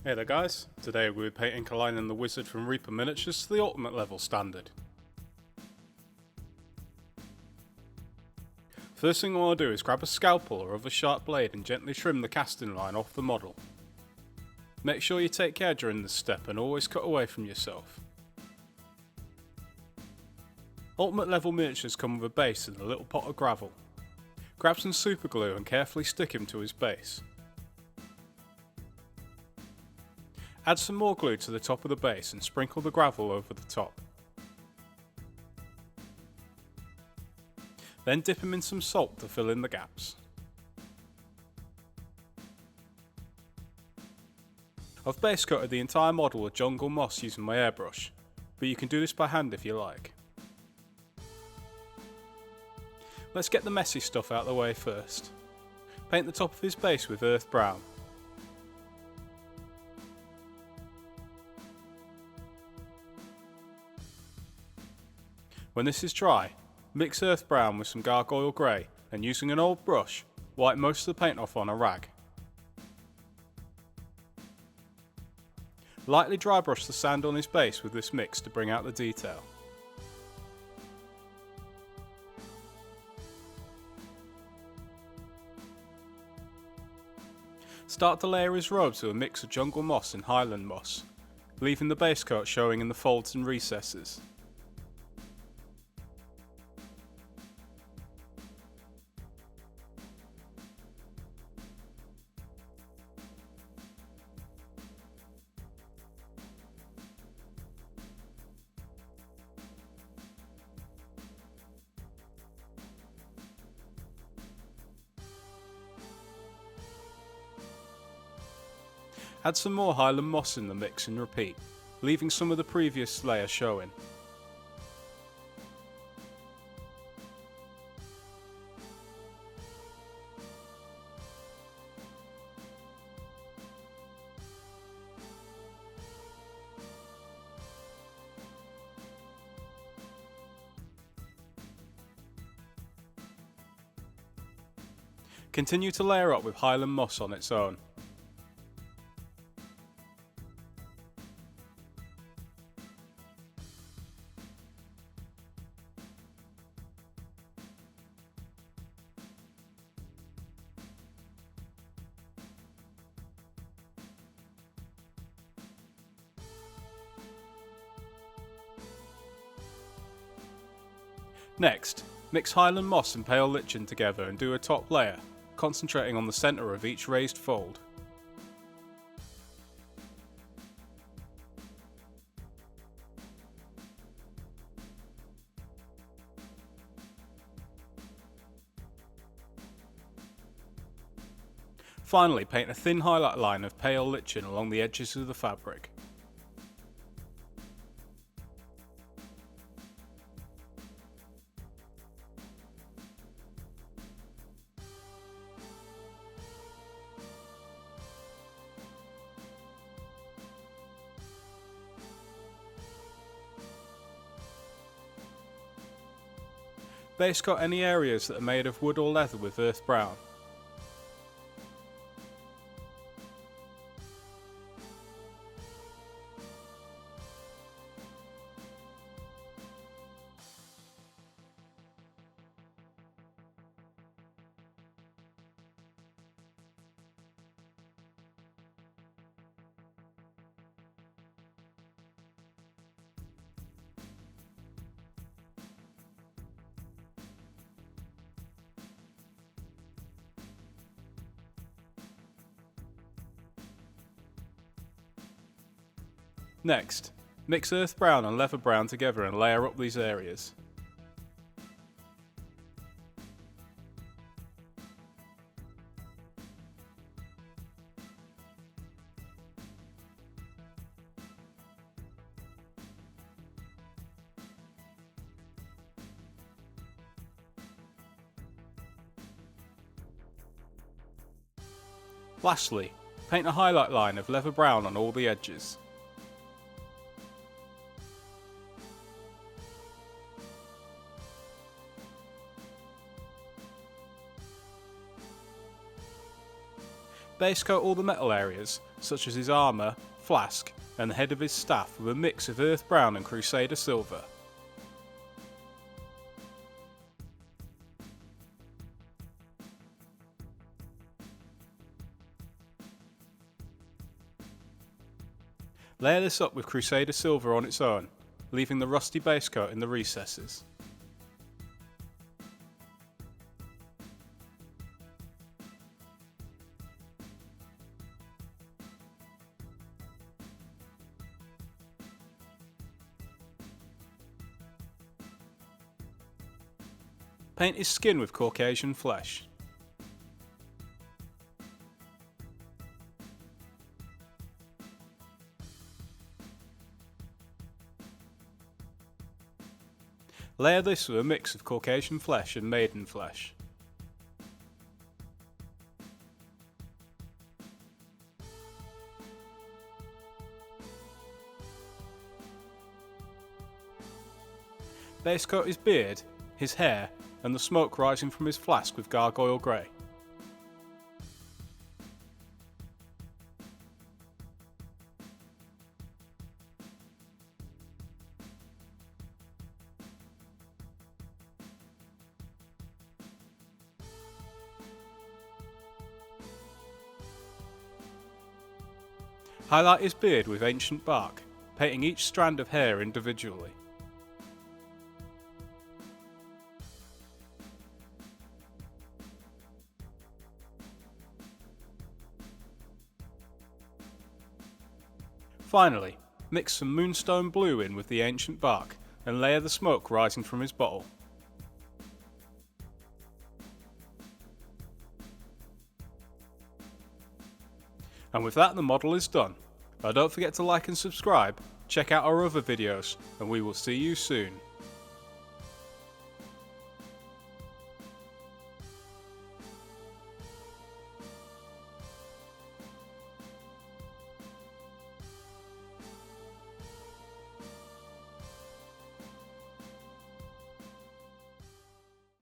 Hey there guys, today we'll be painting Kelainen the Wizard from Reaper Miniatures to the ultimate level standard. First thing I want to do is grab a scalpel or other sharp blade and gently trim the casting line off the model. Make sure you take care during this step and always cut away from yourself. Ultimate level miniatures come with a base and a little pot of gravel. Grab some super glue and carefully stick him to his base. Add some more glue to the top of the base and sprinkle the gravel over the top. Then dip him in some salt to fill in the gaps. I've base coated the entire model with jungle moss using my airbrush, but you can do this by hand if you like. Let's get the messy stuff out of the way first. Paint the top of his base with earth brown. When this is dry, mix earth brown with some gargoyle grey and using an old brush, wipe most of the paint off on a rag. Lightly dry brush the sand on his base with this mix to bring out the detail. Start to layer his robes with a mix of jungle moss and Highland moss, leaving the base coat showing in the folds and recesses. Add some more Highland moss in the mix and repeat, leaving some of the previous layer showing. Continue to layer up with Highland moss on its own. Next, mix Highland moss and pale Lichen together and do a top layer, concentrating on the centre of each raised fold. Finally, paint a thin highlight line of pale Lichen along the edges of the fabric. Base coat any areas that are made of wood or leather with earth brown. Next, mix earth brown and leather brown together and layer up these areas. Lastly, paint a highlight line of leather brown on all the edges. Base coat all the metal areas such as his armour, flask, and the head of his staff with a mix of earth brown and Crusader silver. Layer this up with Crusader silver on its own, leaving the rusty base coat in the recesses. Paint his skin with Caucasian flesh. Layer this with a mix of Caucasian flesh and Maiden flesh. Base coat his beard, his hair, and the smoke rising from his flask with Gargoyle grey. Highlight his beard with ancient bark, painting each strand of hair individually. Finally, mix some Moonstone blue in with the ancient bark and layer the smoke rising from his bottle. And with that, the model is done. Don't forget to like and subscribe, check out our other videos, and we will see you soon.